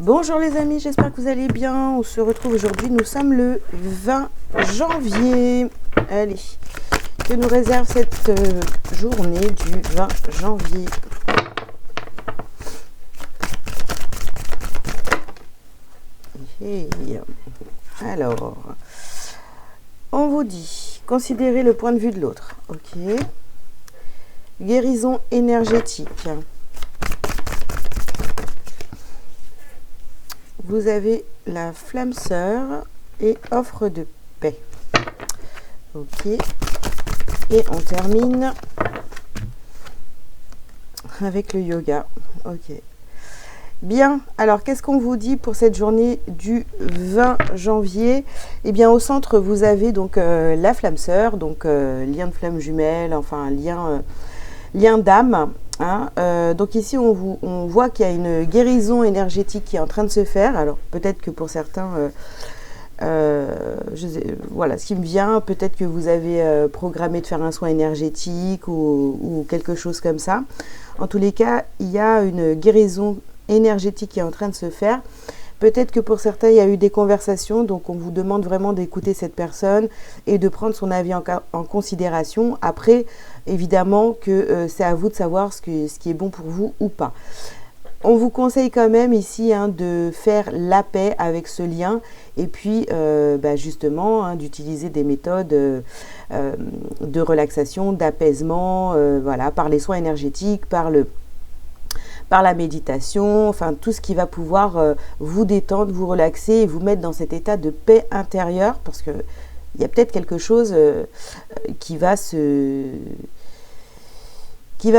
Bonjour les amis, j'espère que vous allez bien. On se retrouve aujourd'hui, nous sommes le 20 janvier. Allez, que nous réserve cette journée du 20 janvier? Alors, on vous dit, considérez le point de vue de l'autre. Ok. Guérison énergétique. Vous avez la flamme sœur et offre de paix. Ok. Et on termine avec le yoga. Ok. Bien. Alors, qu'est-ce qu'on vous dit pour cette journée du 20 janvier? Eh bien, au centre, vous avez donc la flamme sœur, donc lien de flamme jumelle, enfin lien d'âme. Hein, donc ici, on voit qu'il y a une guérison énergétique qui est en train de se faire. Alors peut-être que pour certains, voilà ce qui me vient, peut-être que vous avez programmé de faire un soin énergétique ou quelque chose comme ça. En tous les cas, il y a une guérison énergétique qui est en train de se faire. Peut-être que pour certains, il y a eu des conversations, donc on vous demande vraiment d'écouter cette personne et de prendre son avis en considération. Après, évidemment que c'est à vous de savoir ce qui est bon pour vous ou pas. On vous conseille quand même ici de faire la paix avec ce lien et puis justement d'utiliser des méthodes de relaxation, d'apaisement, voilà, par les soins énergétiques, par la méditation, enfin tout ce qui va pouvoir vous détendre, vous relaxer et vous mettre dans cet état de paix intérieure, parce que il y a peut-être quelque chose qui va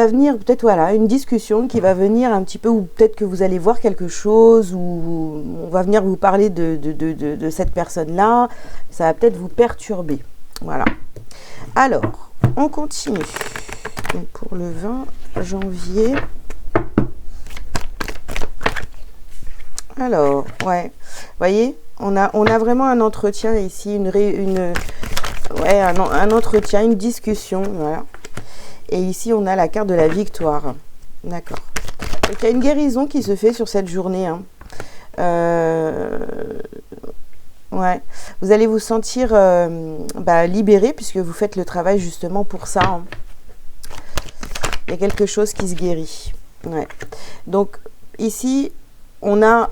venir, peut-être voilà, une discussion qui va venir un petit peu, ou peut-être que vous allez voir quelque chose, ou on va venir vous parler de cette personne-là, ça va peut-être vous perturber. Voilà. Alors, on continue. Donc, pour le 20 janvier... Alors, ouais, vous voyez, on a vraiment un entretien ici, un entretien, une discussion, voilà. Et ici, on a la carte de la victoire. D'accord. Donc, il y a une guérison qui se fait sur cette journée. Ouais. Vous allez vous sentir libéré puisque vous faites le travail justement pour ça. Il y a quelque chose qui se guérit. Ouais. Donc, ici... On a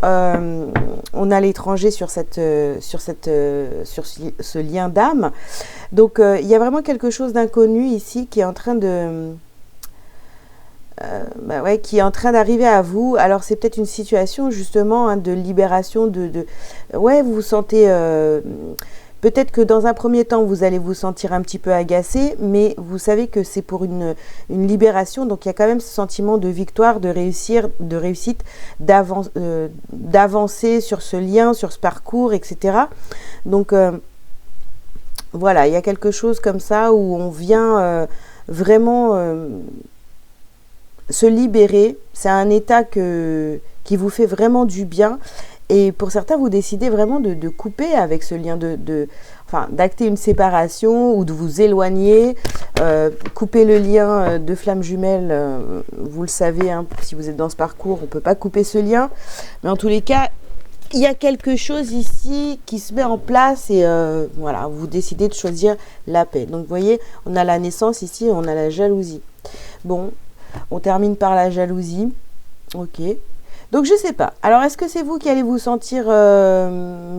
l'étranger sur ce lien d'âme. Donc, il y a vraiment quelque chose d'inconnu ici qui est en train qui est en train d'arriver à vous. Alors, c'est peut-être une situation justement de libération ouais, vous vous sentez... Peut-être que dans un premier temps, vous allez vous sentir un petit peu agacé, mais vous savez que c'est pour une libération. Donc, il y a quand même ce sentiment de victoire, de réussite, d'avancer sur ce lien, sur ce parcours, etc. Donc, voilà, il y a quelque chose comme ça où on vient vraiment se libérer. C'est un état qui vous fait vraiment du bien. Et pour certains, vous décidez vraiment de couper avec ce lien, d'acter une séparation ou de vous éloigner, couper le lien de flamme jumelle. Vous le savez, si vous êtes dans ce parcours, on ne peut pas couper ce lien. Mais en tous les cas, il y a quelque chose ici qui se met en place et voilà, vous décidez de choisir la paix. Donc, vous voyez, on a la naissance ici, on a la jalousie. Bon, on termine par la jalousie. Ok. Donc, je ne sais pas. Alors, est-ce que c'est vous qui allez vous sentir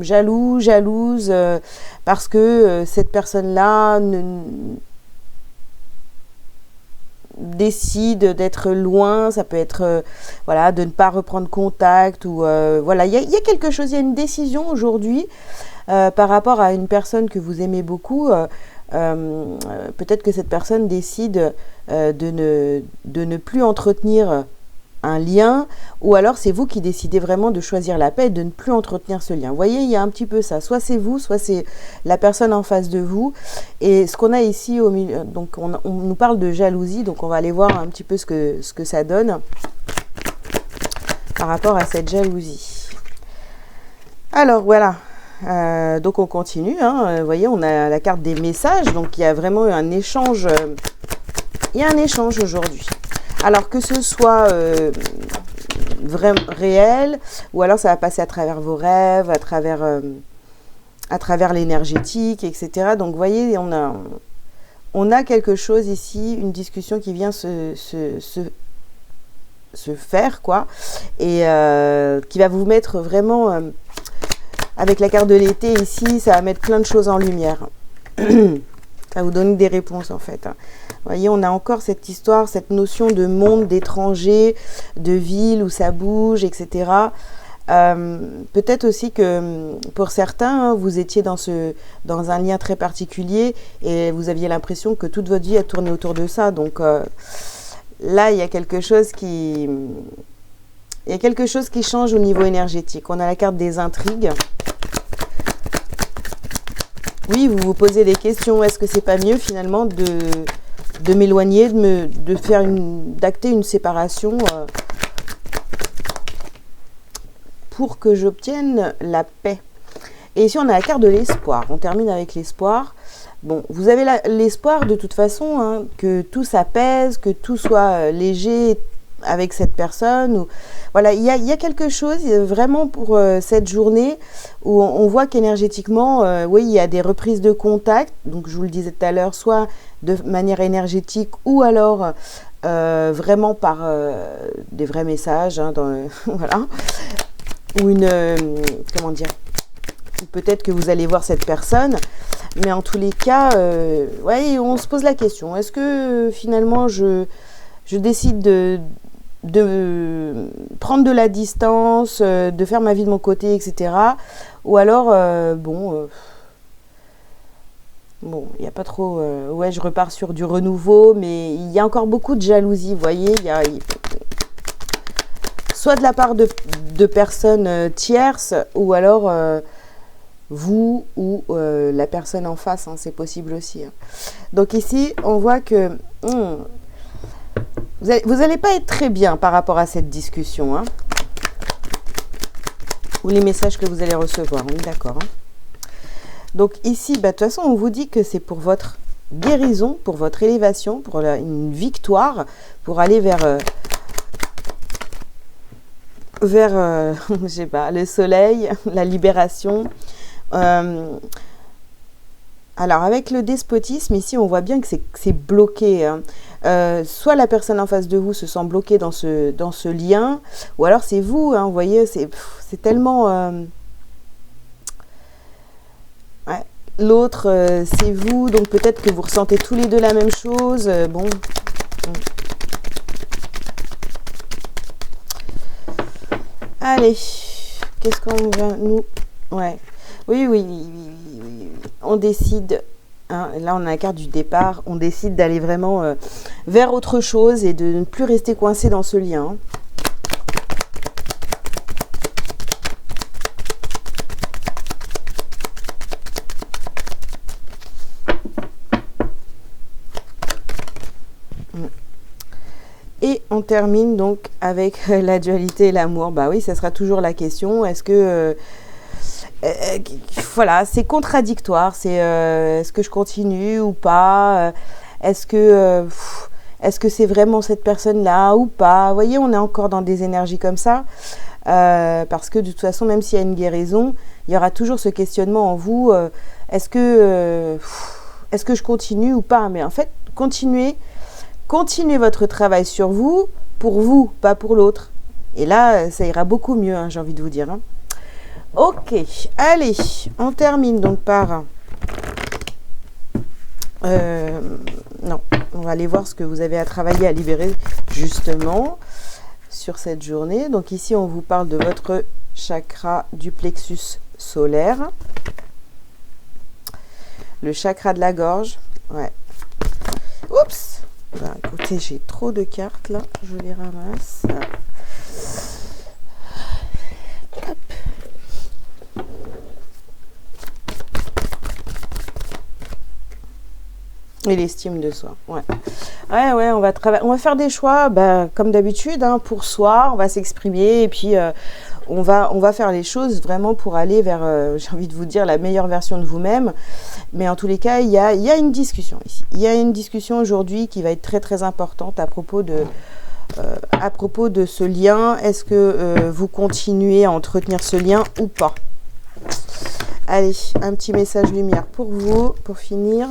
jaloux, jalouse, parce que cette personne-là décide d'être loin, ça peut être, voilà, de ne pas reprendre contact, ou voilà, il y a quelque chose, il y a une décision aujourd'hui par rapport à une personne que vous aimez beaucoup. Peut-être que cette personne décide de ne plus entretenir un lien, ou alors c'est vous qui décidez vraiment de choisir la paix et de ne plus entretenir ce lien. Vous voyez, il y a un petit peu ça. Soit c'est vous, soit c'est la personne en face de vous. Et ce qu'on a ici au milieu, donc on nous parle de jalousie, donc on va aller voir un petit peu ce que ça donne par rapport à cette jalousie. Alors voilà. Donc on continue. Vous voyez, on a la carte des messages, donc il y a vraiment un échange. Il y a un échange aujourd'hui. Alors que ce soit vraiment réel, ou alors ça va passer à travers vos rêves, à travers l'énergétique, etc. Donc, vous voyez, on a quelque chose ici, une discussion qui vient se faire, quoi, et qui va vous mettre vraiment, avec la carte de l'été ici, ça va mettre plein de choses en lumière. Ça va vous donner des réponses, en fait. Vous voyez, on a encore cette histoire, cette notion de monde, d'étranger, de ville où ça bouge, etc. Peut-être aussi que pour certains, vous étiez dans un lien très particulier et vous aviez l'impression que toute votre vie a tourné autour de ça. Donc là, il y a quelque chose qui change au niveau énergétique. On a la carte des intrigues. Oui, vous vous posez des questions. Est-ce que c'est pas mieux finalement de m'éloigner, d'acter une séparation pour que j'obtienne la paix? Et ici, on a la carte de l'espoir. On termine avec l'espoir. Bon, vous avez l'espoir de toute façon, hein, que tout s'apaise, que tout soit léger avec cette personne. Ou, voilà, il y a quelque chose vraiment pour cette journée où on voit qu'énergétiquement, oui, il y a des reprises de contact. Donc, je vous le disais tout à l'heure, soit de manière énergétique ou alors vraiment par des vrais messages, hein, voilà, ou comment dire, peut-être que vous allez voir cette personne, mais en tous les cas, ouais, on se pose la question, est-ce que finalement je décide de prendre de la distance, de faire ma vie de mon côté, etc. Ou alors, bon, il n'y a pas trop... ouais, je repars sur du renouveau, mais il y a encore beaucoup de jalousie, vous voyez, soit de la part de personnes tierces, ou alors vous ou la personne en face, hein, c'est possible aussi. Hein. Donc ici, on voit que vous n'allez pas être très bien par rapport à cette discussion, hein, ou les messages que vous allez recevoir, oui, d'accord. Hein. Donc ici, bah, de toute façon, on vous dit que c'est pour votre guérison, pour votre élévation, pour une victoire, pour aller vers je sais pas, le soleil, la libération. Alors avec le despotisme, ici, on voit bien que c'est bloqué. Hein. Soit la personne en face de vous se sent bloquée dans ce lien, ou alors c'est vous, hein, vous voyez, c'est tellement... ouais. L'autre, c'est vous, donc peut-être que vous ressentez tous les deux la même chose. Bon. Allez, qu'est-ce qu'on va nous... Ouais. Oui. On décide, hein, là on a la carte du départ, on décide d'aller vraiment vers autre chose et de ne plus rester coincé dans ce lien. Et on termine donc avec la dualité et l'amour. Bah oui, ça sera toujours la question. Est-ce que... voilà, c'est contradictoire. C'est est-ce que je continue ou pas? Est-ce que c'est vraiment cette personne-là ou pas? Vous voyez, on est encore dans des énergies comme ça. Parce que de toute façon, même s'il y a une guérison, il y aura toujours ce questionnement en vous. Est-ce que je continue ou pas? Mais en fait, continuez votre travail sur vous, pour vous, pas pour l'autre. Et là, ça ira beaucoup mieux, hein, j'ai envie de vous dire. Hein. Ok, allez, on termine donc par... non, on va aller voir ce que vous avez à travailler, à libérer, justement, sur cette journée. Donc ici, on vous parle de votre chakra du plexus solaire. Le chakra de la gorge. Ouais. Oups! Bah, écoutez, j'ai trop de cartes là, je les ramasse. Hop. Et l'estime de soi. Ouais, on va faire des choix, bah, comme d'habitude, hein, pour soi, on va s'exprimer et puis on va faire les choses vraiment pour aller vers, j'ai envie de vous dire, la meilleure version de vous-même. Mais en tous les cas, il y a une discussion ici. Il y a une discussion aujourd'hui qui va être très très importante à propos de à propos de ce lien. Est-ce que vous continuez à entretenir ce lien ou pas? Allez, un petit message lumière pour vous, pour finir.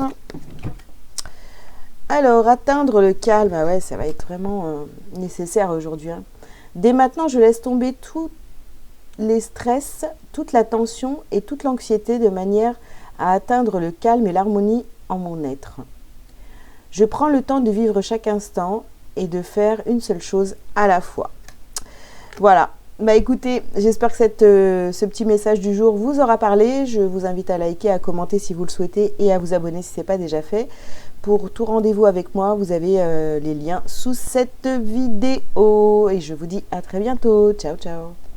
Alors, atteindre le calme, ah ouais, ça va être vraiment nécessaire aujourd'hui. Hein. Dès maintenant, je laisse tomber tous les stress, toute la tension et toute l'anxiété de manière à atteindre le calme et l'harmonie en mon être. Je prends le temps de vivre chaque instant et de faire une seule chose à la fois. Voilà. Bah écoutez, j'espère que ce petit message du jour vous aura parlé. Je vous invite à liker, à commenter si vous le souhaitez et à vous abonner si ce n'est pas déjà fait. Pour tout rendez-vous avec moi, vous avez les liens sous cette vidéo. Et je vous dis à très bientôt. Ciao, ciao.